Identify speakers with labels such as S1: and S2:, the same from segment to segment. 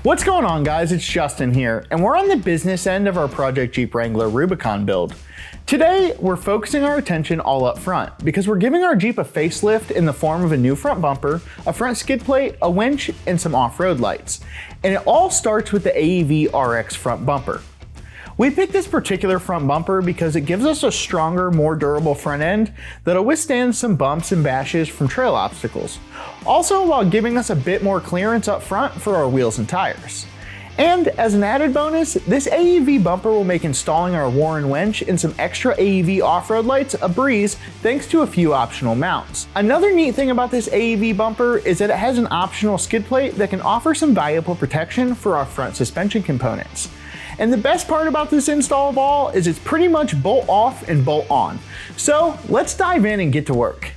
S1: What's going on, guys? It's Justin here, and we're on the business end of our Project Jeep Wrangler Rubicon build. Today, we're focusing our attention all up front because we're giving our Jeep a facelift in the form of a new front bumper, a front skid plate, a winch, and some off-road lights. And it all starts with the Aev RX front bumper. We picked this particular front bumper because it gives us a stronger, more durable front end that'll withstand some bumps and bashes from trail obstacles. Also, while giving us a bit more clearance up front for our wheels and tires. And as an added bonus, this Aev bumper will make installing our Warn winch and some extra Aev off-road lights a breeze thanks to a few optional mounts. Another neat thing about this Aev bumper is that it has an optional skid plate that can offer some valuable protection for our front suspension components. And the best part about this install of all is it's pretty much bolt off and bolt on. So let's dive in and get to work.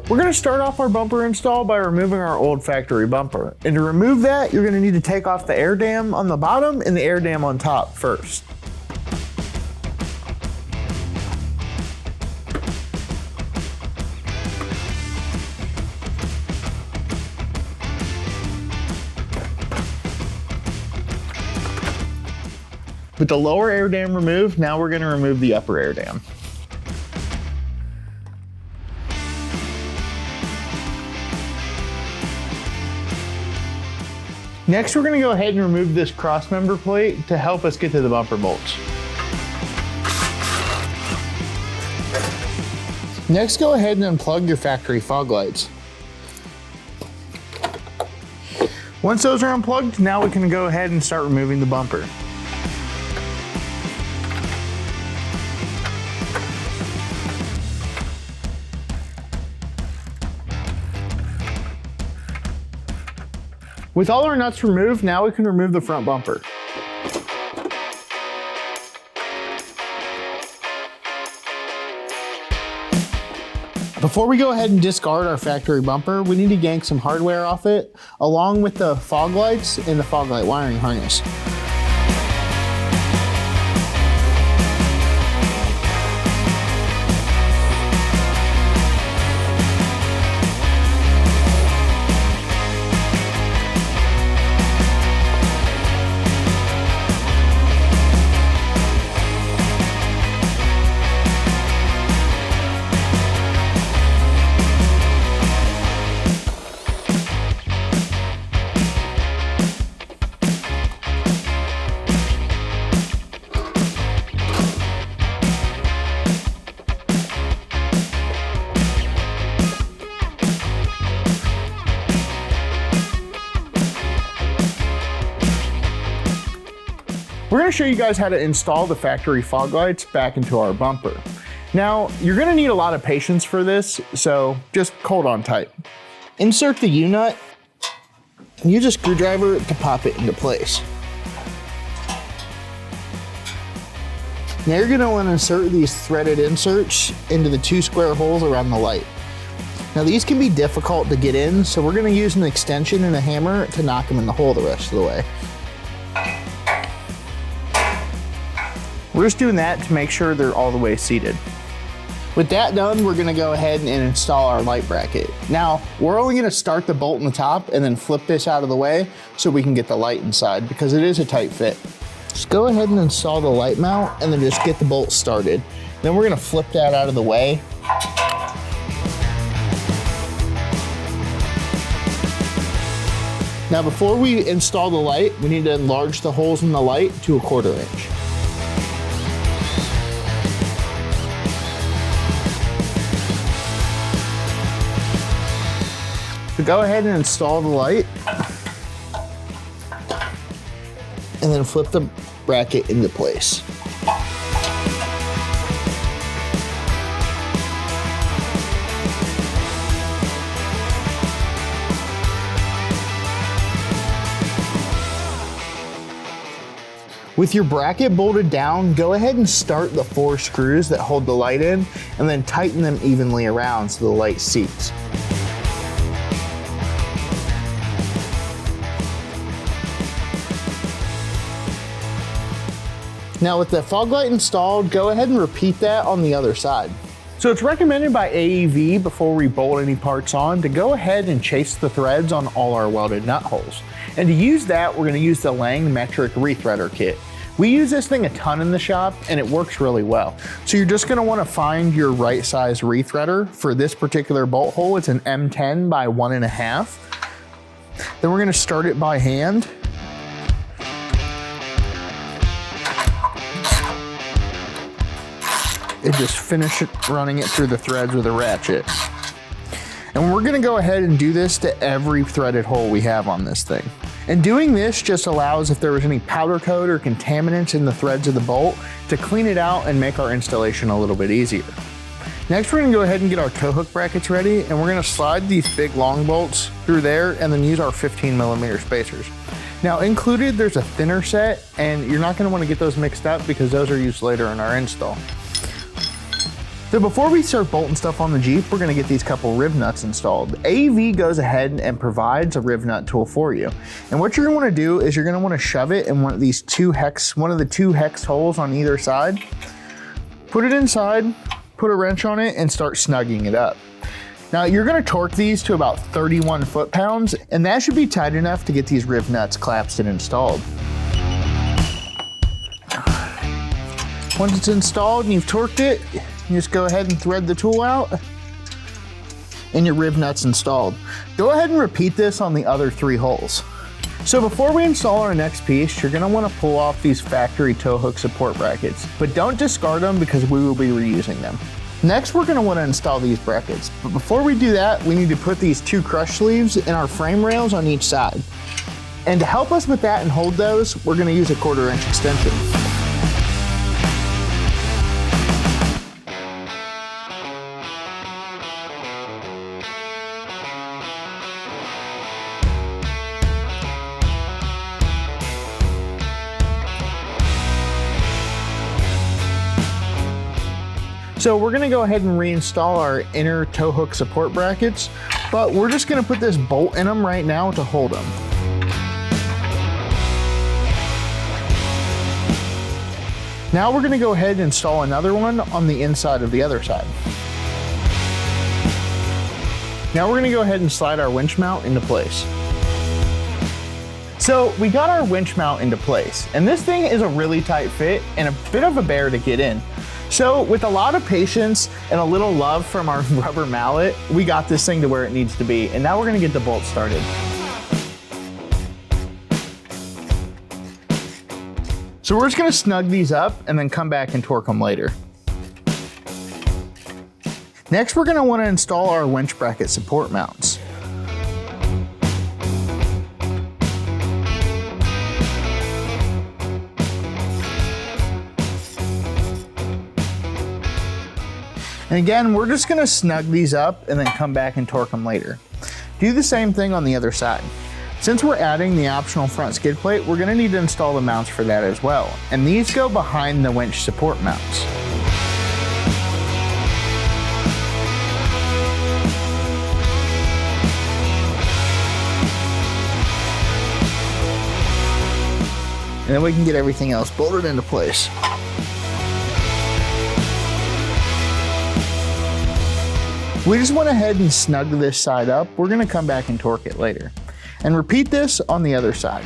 S1: We're gonna start off our bumper install by removing our old factory bumper. And to remove that, you're gonna need to take off the air dam on the bottom and the air dam on top first. With the lower air dam removed, now we're going to remove the upper air dam. Next, we're going to go ahead and remove this cross member plate to help us get to the bumper bolts. Next, go ahead and unplug your factory fog lights. Once those are unplugged, now we can go ahead and start removing the bumper. With all our nuts removed, now we can remove the front bumper. Before we go ahead and discard our factory bumper, we need to yank some hardware off it, along with the fog lights and the fog light wiring harness. We're going to show you guys how to install the factory fog lights back into our bumper. Now, you're going to need a lot of patience for this, so just hold on tight. Insert the U-nut and use a screwdriver to pop it into place. Now you're going to want to insert these threaded inserts into the two square holes around the light. Now these can be difficult to get in, so we're going to use an extension and a hammer to knock them in the hole the rest of the way. We're just doing that to make sure they're all the way seated. With that done, we're gonna go ahead and install our light bracket. Now, we're only gonna start the bolt in the top and then flip this out of the way so we can get the light inside because it is a tight fit. Just go ahead and install the light mount and then just get the bolt started. Then we're gonna flip that out of the way. Now, before we install the light, we need to enlarge the holes in the light to 1/4 inch. So go ahead and install the light and then flip the bracket into place. With your bracket bolted down, go ahead and start the 4 screws that hold the light in and then tighten them evenly around so the light seats. Now with the fog light installed, go ahead and repeat that on the other side. So it's recommended by AEV before we bolt any parts on to go ahead and chase the threads on all our welded nut holes. And to use that, we're gonna use the Lang metric rethreader kit. We use this thing a ton in the shop and it works really well. So you're just gonna wanna find your right size rethreader. For this particular bolt hole, it's an M10 by 1.5. Then we're gonna start it by hand. And just finish it running it through the threads with a ratchet. And we're gonna go ahead and do this to every threaded hole we have on this thing. And doing this just allows, if there was any powder coat or contaminants in the threads of the bolt, to clean it out and make our installation a little bit easier. Next, we're gonna go ahead and get our tow hook brackets ready, and we're gonna slide these big long bolts through there and then use our 15mm spacers. Now included, there's a thinner set, and you're not gonna wanna get those mixed up because those are used later in our install. So before we start bolting stuff on the Jeep, we're gonna get these couple riv nuts installed. AEV goes ahead and provides a riv nut tool for you. And what you're gonna wanna do is you're gonna wanna shove it in one of the two hex holes on either side. Put it inside, put a wrench on it, and start snugging it up. Now you're gonna torque these to about 31 foot-pounds, and that should be tight enough to get these riv nuts collapsed and installed. Once it's installed and you've torqued it, you just go ahead and thread the tool out and your riv nuts installed. Go ahead and repeat this on the other 3 holes. So before we install our next piece, you're gonna wanna pull off these factory tow hook support brackets, but don't discard them because we will be reusing them. Next, we're gonna wanna install these brackets. But before we do that, we need to put these 2 crush sleeves in our frame rails on each side. And to help us with that and hold those, we're gonna use a 1/4 inch extension. So we're gonna go ahead and reinstall our inner tow hook support brackets, but we're just gonna put this bolt in them right now to hold them. Now we're gonna go ahead and install another one on the inside of the other side. Now we're gonna go ahead and slide our winch mount into place. So we got our winch mount into place, and this thing is a really tight fit and a bit of a bear to get in. So with a lot of patience and a little love from our rubber mallet, we got this thing to where it needs to be, and now we're gonna get the bolt started. So we're just gonna snug these up and then come back and torque them later. Next, we're gonna wanna install our winch bracket support mounts. And again, we're just gonna snug these up and then come back and torque them later. Do the same thing on the other side. Since we're adding the optional front skid plate, we're gonna need to install the mounts for that as well. And these go behind the winch support mounts. And then we can get everything else bolted into place. We just went ahead and snug this side up. We're gonna come back and torque it later. And repeat this on the other side.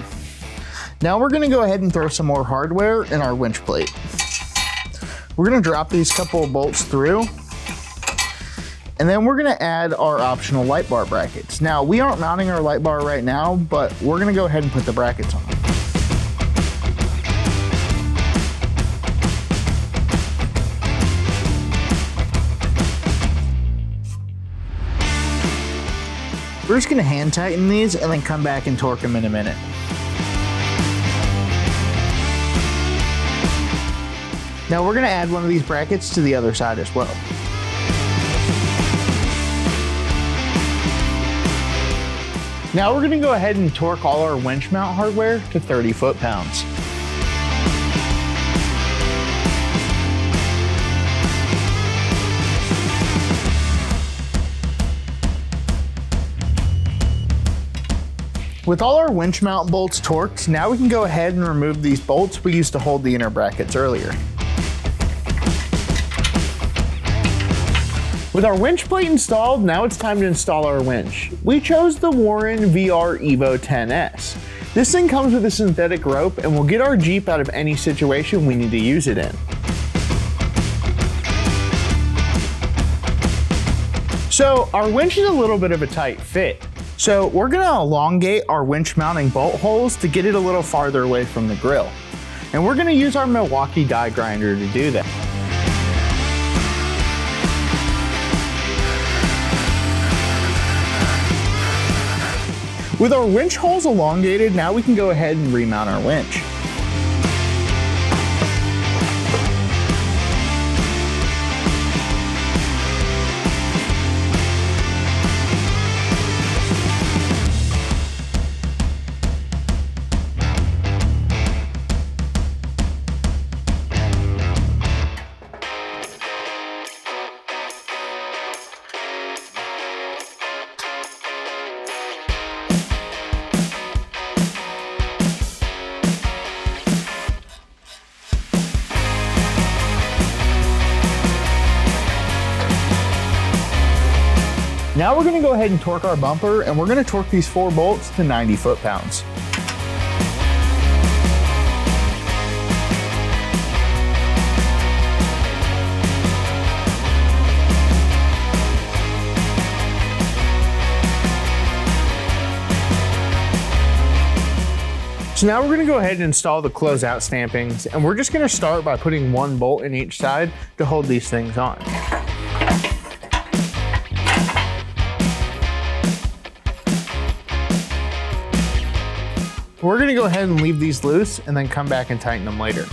S1: Now we're gonna go ahead and throw some more hardware in our winch plate. We're gonna drop these couple of bolts through, and then we're gonna add our optional light bar brackets. Now, we aren't mounting our light bar right now, but we're gonna go ahead and put the brackets on. We're just gonna hand tighten these and then come back and torque them in a minute. Now we're gonna add one of these brackets to the other side as well. Now we're gonna go ahead and torque all our winch mount hardware to 30 foot-pounds. With all our winch mount bolts torqued, now we can go ahead and remove these bolts we used to hold the inner brackets earlier. With our winch plate installed, now it's time to install our winch. We chose the Warn VR EVO 10S. This thing comes with a synthetic rope and will get our Jeep out of any situation we need to use it in. So our winch is a little bit of a tight fit. So we're gonna elongate our winch mounting bolt holes to get it a little farther away from the grill. And we're gonna use our Milwaukee die grinder to do that. With our winch holes elongated, now we can go ahead and remount our winch. Now we're gonna go ahead and torque our bumper, and we're gonna torque these 4 bolts to 90 foot-pounds. So now we're gonna go ahead and install the closeout stampings, and we're just gonna start by putting 1 bolt in each side to hold these things on. We're gonna go ahead and leave these loose and then come back and tighten them later.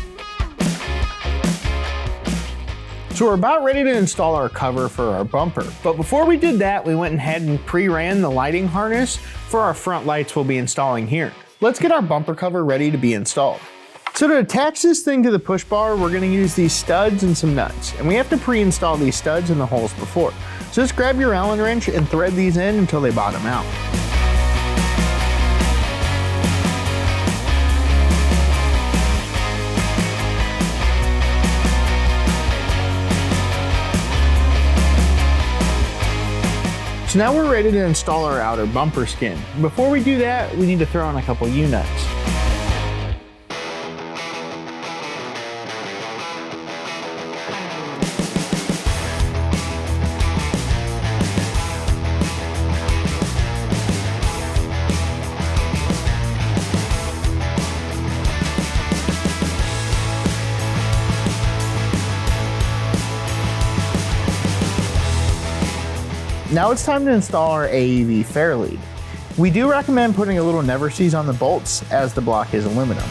S1: So we're about ready to install our cover for our bumper. But before we did that, we went ahead and pre-ran the lighting harness for our front lights we'll be installing here. Let's get our bumper cover ready to be installed. So to attach this thing to the push bar, we're gonna use these studs and some nuts. And we have to pre-install these studs in the holes before. So just grab your Allen wrench and thread these in until they bottom out. So now we're ready to install our outer bumper skin. Before we do that, we need to throw in a couple U-nuts. Now it's time to install our Aev Fairlead. We do recommend putting a little never seize on the bolts as the block is aluminum.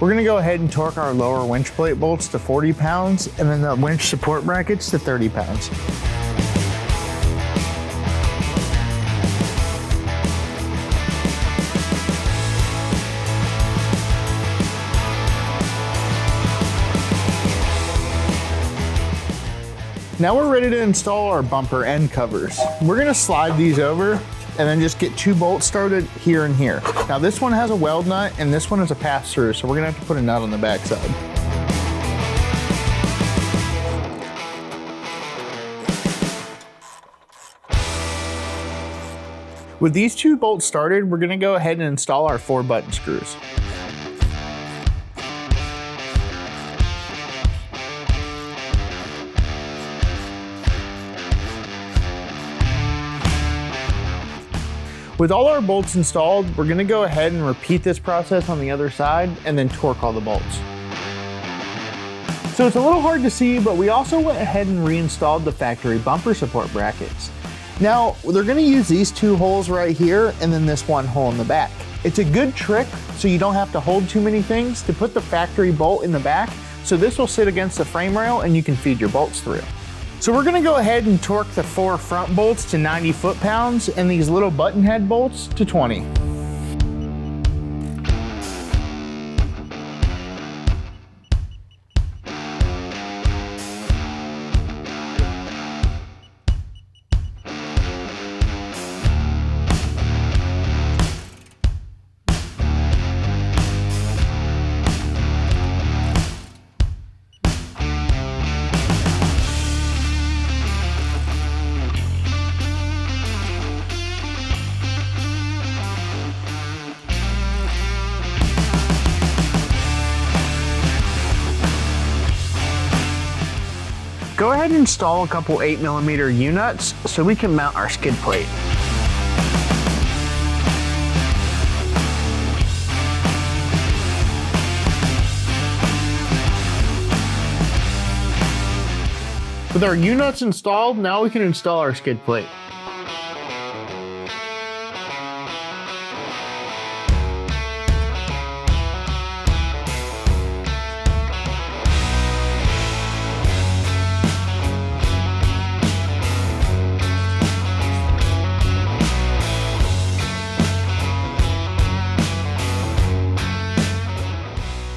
S1: We're gonna go ahead and torque our lower winch plate bolts to 40 pounds and then the winch support brackets to 30 pounds. Now we're ready to install our bumper end covers. We're gonna slide these over and then just get 2 bolts started here and here. Now this one has a weld nut and this one is a pass-through, so we're gonna have to put a nut on the back side. With these 2 bolts started, we're gonna go ahead and install our 4 button screws. With all our bolts installed, we're gonna go ahead and repeat this process on the other side and then torque all the bolts. So it's a little hard to see, but we also went ahead and reinstalled the factory bumper support brackets. Now, they're gonna use these 2 holes right here and then this 1 hole in the back. It's a good trick so you don't have to hold too many things to put the factory bolt in the back, so this will sit against the frame rail and you can feed your bolts through. So we're gonna go ahead and torque the 4 front bolts to 90 foot-pounds and these little button head bolts to 20. go ahead and install a couple 8mm U-nuts so we can mount our skid plate. With our U-nuts installed, now we can install our skid plate.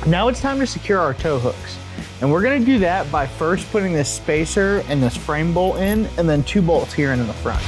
S1: Now it's time to secure our tow hooks. And we're gonna do that by first putting this spacer and this frame bolt in, and then 2 bolts here in the front.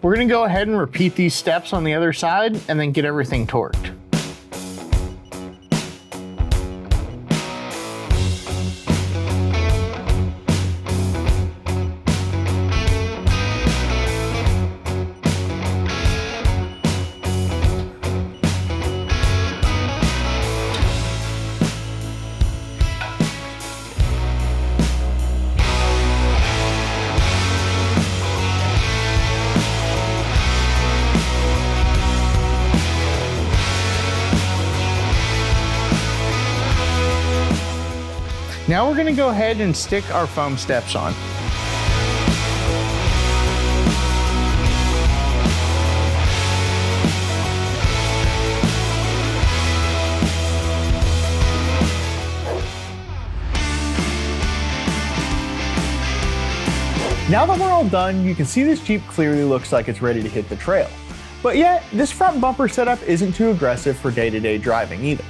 S1: We're gonna go ahead and repeat these steps on the other side and then get everything torqued. Now we're gonna go ahead and stick our foam steps on. Now that we're all done, you can see this Jeep clearly looks like it's ready to hit the trail. But yet, this front bumper setup isn't too aggressive for day-to-day driving either.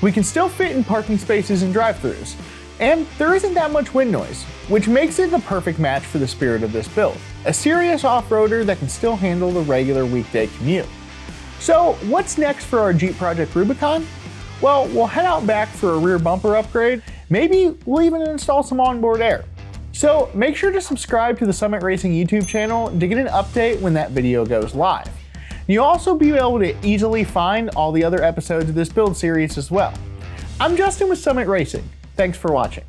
S1: We can still fit in parking spaces and drive-thrus. And there isn't that much wind noise, which makes it the perfect match for the spirit of this build. A serious off-roader that can still handle the regular weekday commute. So what's next for our Jeep Project Rubicon? Well, we'll head out back for a rear bumper upgrade. Maybe we'll even install some onboard air. So make sure to subscribe to the Summit Racing YouTube channel to get an update when that video goes live. You'll also be able to easily find all the other episodes of this build series as well. I'm Justin with Summit Racing. Thanks for watching.